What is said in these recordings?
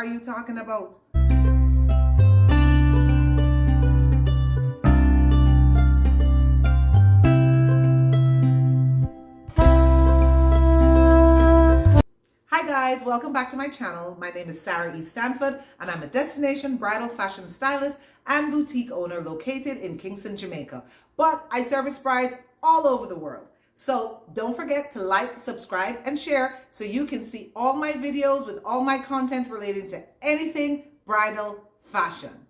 are you talking about? Hi guys, welcome back to my channel. My name is Sarah E. Stanford and I'm a destination bridal fashion stylist and boutique owner located in Kingston, Jamaica. But I service brides all over the world. So don't forget to like, subscribe, and share so you can see all my videos with all my content relating to anything bridal fashion.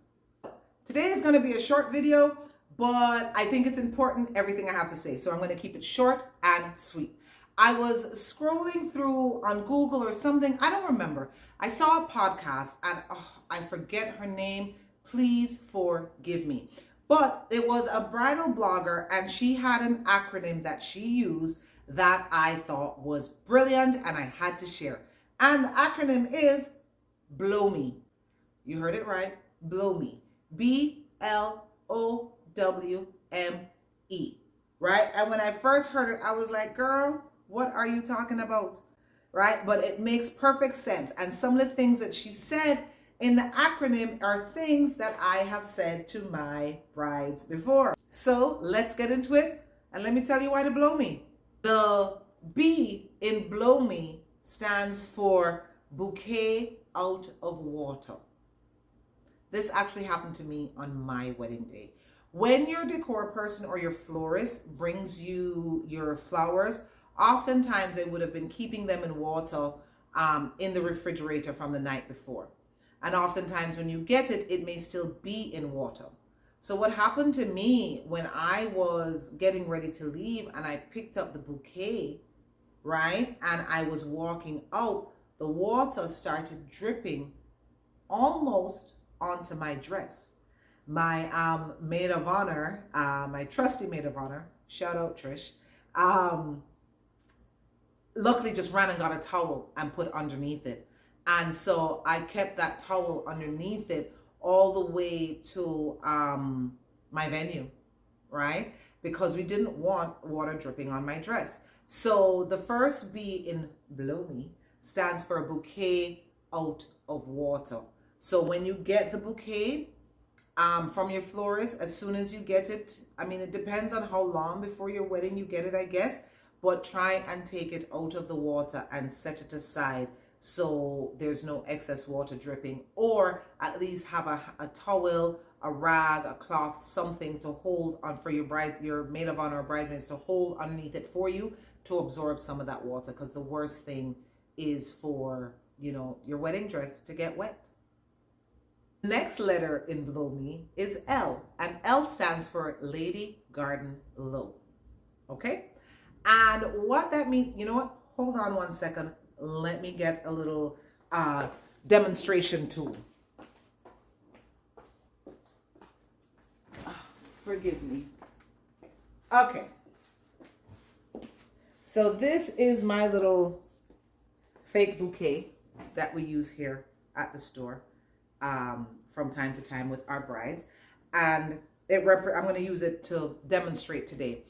Today is going to be a short video, but I think it's important everything I have to say. So I'm going to keep it short and sweet. I was scrolling through on Google or something, I don't remember. I saw a podcast and I forget her name. Please forgive me. But it was a bridal blogger and she had an acronym that she used that I thought was brilliant and I had to share. And the acronym is BLOWME. You heard it right, BLOWME. BLOWME, right? And when I first heard it, I was like, girl, what are you talking about? Right? But it makes perfect sense. And some of the things that she said in the acronym are things that I have said to my brides before. So let's get into it. And let me tell you why to blow me. The B in blow me stands for bouquet out of water. This actually happened to me on my wedding day. When your decor person or your florist brings you your flowers, oftentimes they would have been keeping them in water in the refrigerator from the night before. And oftentimes when you get it, it may still be in water. So what happened to me when I was getting ready to leave and I picked up the bouquet, right? And I was walking out, the water started dripping almost onto my dress. My maid of honor, my trusty maid of honor, shout out Trish, luckily just ran and got a towel and put underneath it. And so I kept that towel underneath it all the way to my venue, right? Because we didn't want water dripping on my dress. So the first B in blow me stands for a bouquet out of water. So when you get the bouquet from your florist, as soon as you get it, I mean, it depends on how long before your wedding you get it, I guess, but try and take it out of the water and set it aside so there's no excess water dripping, or at least have a towel, a rag, a cloth, something to hold on for your brides, your maid of honor or bridesmaids to hold underneath it for you to absorb some of that water, because the worst thing is for, you know, your wedding dress to get wet. Next letter in blow me is L, and L stands for Lady Garden Low. Okay? And what that means, you know what? Hold on one second. Let me get a little demonstration tool. Forgive me. Okay. So this is my little fake bouquet that we use here at the store from time to time with our brides. And I'm going to use it to demonstrate today.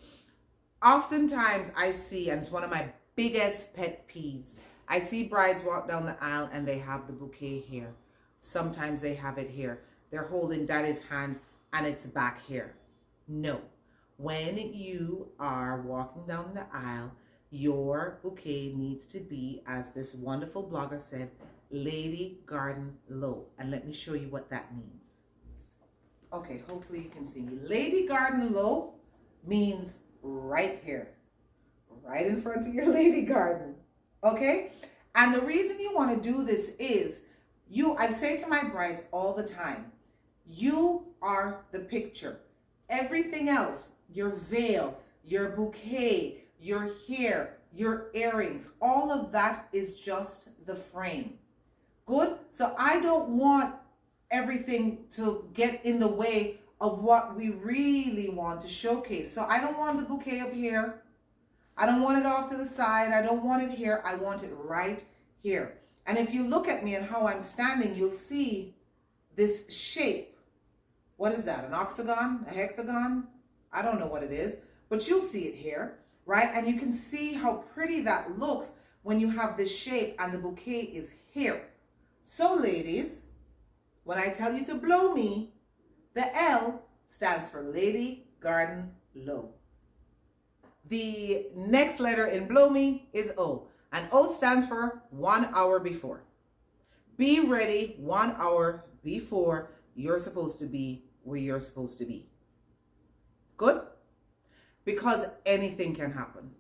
Oftentimes I see, and it's one of my biggest pet peeves, I see brides walk down the aisle and they have the bouquet here. Sometimes they have it here. They're holding daddy's hand and it's back here. No. When you are walking down the aisle, your bouquet needs to be, as this wonderful blogger said, Lady Garden Low. And let me show you what that means. Okay, hopefully you can see me. Lady Garden Low means right here, right in front of your lady garden. Okay? And the reason you want to do this is, I say to my brides all the time, you are the picture. Everything else, your veil, your bouquet, your hair, your earrings, all of that is just the frame. Good? So I don't want everything to get in the way of what we really want to showcase. So I don't want the bouquet up here. I don't want it off to the side. I don't want it here. I want it right here. And if you look at me and how I'm standing, you'll see this shape. What is that? An octagon? A hexagon? I don't know what it is, but you'll see it here, right? And you can see how pretty that looks when you have this shape and the bouquet is here. So So ladies, when I tell you to blow me, the L stands for Lady Garden Low. The next letter in blow me is O, and O stands for 1 hour before. Be ready 1 hour before you're supposed to be where you're supposed to be. Good? Because anything can happen.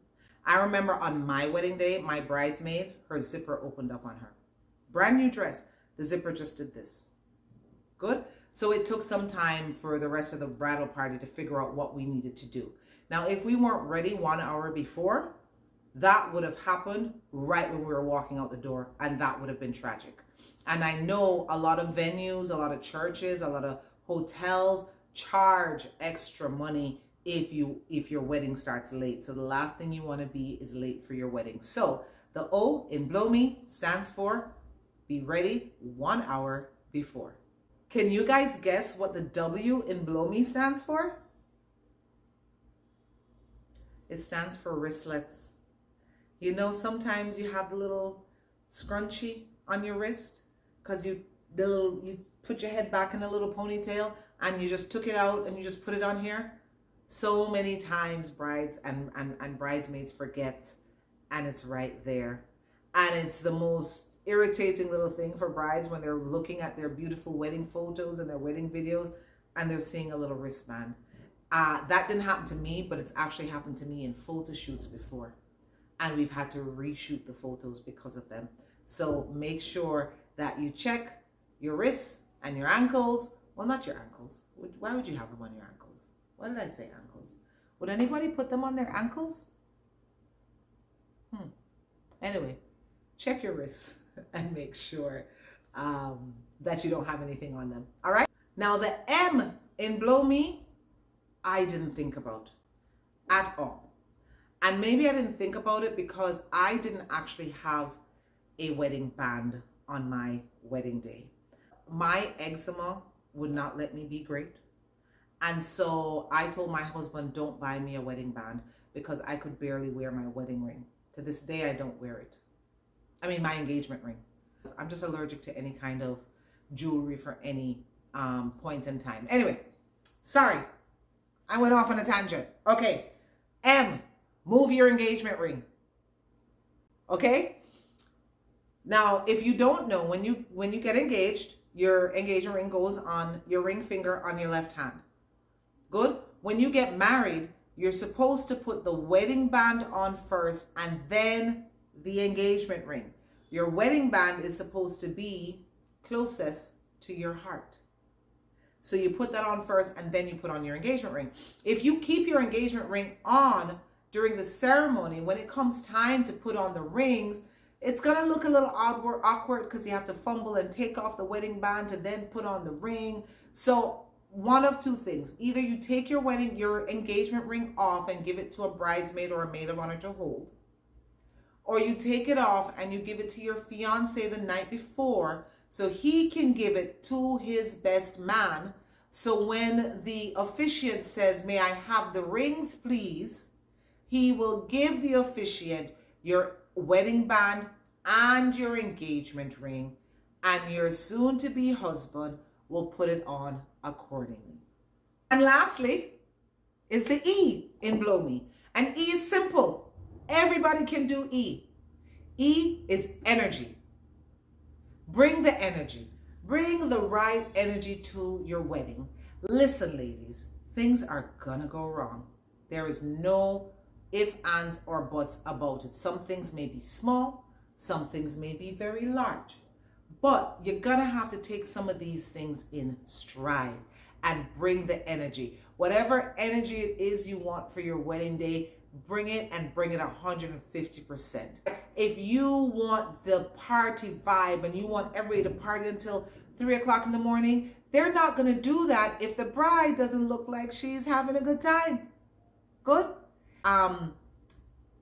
I remember on my wedding day, my bridesmaid, her zipper opened up on her. Brand new dress, the zipper just did this. Good? So it took some time for the rest of the bridal party to figure out what we needed to do. Now, if we weren't ready 1 hour before, that would have happened right when we were walking out the door, and that would have been tragic. And I know a lot of venues, a lot of churches, a lot of hotels charge extra money if your wedding starts late. So the last thing you want to be is late for your wedding. So the O in blow me stands for be ready 1 hour before. Can you guys guess what the W in blow me stands for? It stands for wristlets. You know, sometimes you have the little scrunchie on your wrist because you put your head back in a little ponytail and you just took it out and you just put it on here. So many times brides and bridesmaids forget, and it's right there. And it's the most irritating little thing for brides when they're looking at their beautiful wedding photos and their wedding videos and they're seeing a little wristband. That didn't happen to me, but it's actually happened to me in photo shoots before. And we've had to reshoot the photos because of them. So make sure that you check your wrists and your ankles. Well, not your ankles. Why would you have them on your ankles? Why did I say ankles? Would anybody put them on their ankles? Anyway, check your wrists and make sure that you don't have anything on them. All right? Now the M in blow me, I didn't think about at all. And maybe I didn't think about it because I didn't actually have a wedding band on my wedding day. My eczema would not let me be great. And so I told my husband, don't buy me a wedding band because I could barely wear my wedding ring. To this day, I don't wear it. I mean, my engagement ring. I'm just allergic to any kind of jewelry for any point in time. Anyway, sorry. I went off on a tangent. Okay. M, move your engagement ring. Okay? Now, if you don't know, when you get engaged, your engagement ring goes on your ring finger on your left hand. Good? When you get married, you're supposed to put the wedding band on first and then the engagement ring. Your wedding band is supposed to be closest to your heart. So you put that on first and then you put on your engagement ring. If you keep your engagement ring on during the ceremony, when it comes time to put on the rings, it's going to look a little awkward because you have to fumble and take off the wedding band to then put on the ring. So one of two things. Either you take your engagement ring off and give it to a bridesmaid or a maid of honor to hold. Or you take it off and you give it to your fiance the night before so he can give it to his best man. So when the officiant says, may I have the rings, please? He will give the officiant your wedding band and your engagement ring, and your soon-to-be husband will put it on accordingly. And lastly is the E in blow me. And E is simple. Everybody can do E. E is energy. Bring the energy. Bring the right energy to your wedding. Listen, ladies, things are gonna go wrong. There is no ifs, ands, or buts about it. Some things may be small, some things may be very large. But you're gonna have to take some of these things in stride and bring the energy. Whatever energy it is you want for your wedding day, bring it and bring it 150%. If you want the party vibe and you want everybody to party until 3 o'clock in the morning, they're not gonna do that if the bride doesn't look like she's having a good time. Good?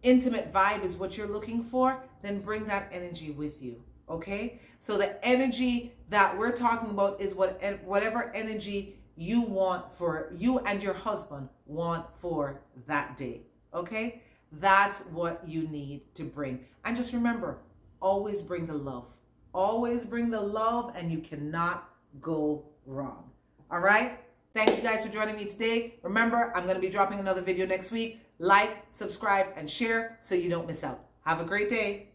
Intimate vibe is what you're looking for, then bring that energy with you. Okay, so the energy that we're talking about is whatever energy you want for you and your husband want for that day. Okay, that's what you need to bring. And just remember, always bring the love. Always bring the love and you cannot go wrong. All right? Thank you guys for joining me today. Remember, I'm going to be dropping another video next week. Like, subscribe, and share so you don't miss out. Have a great day.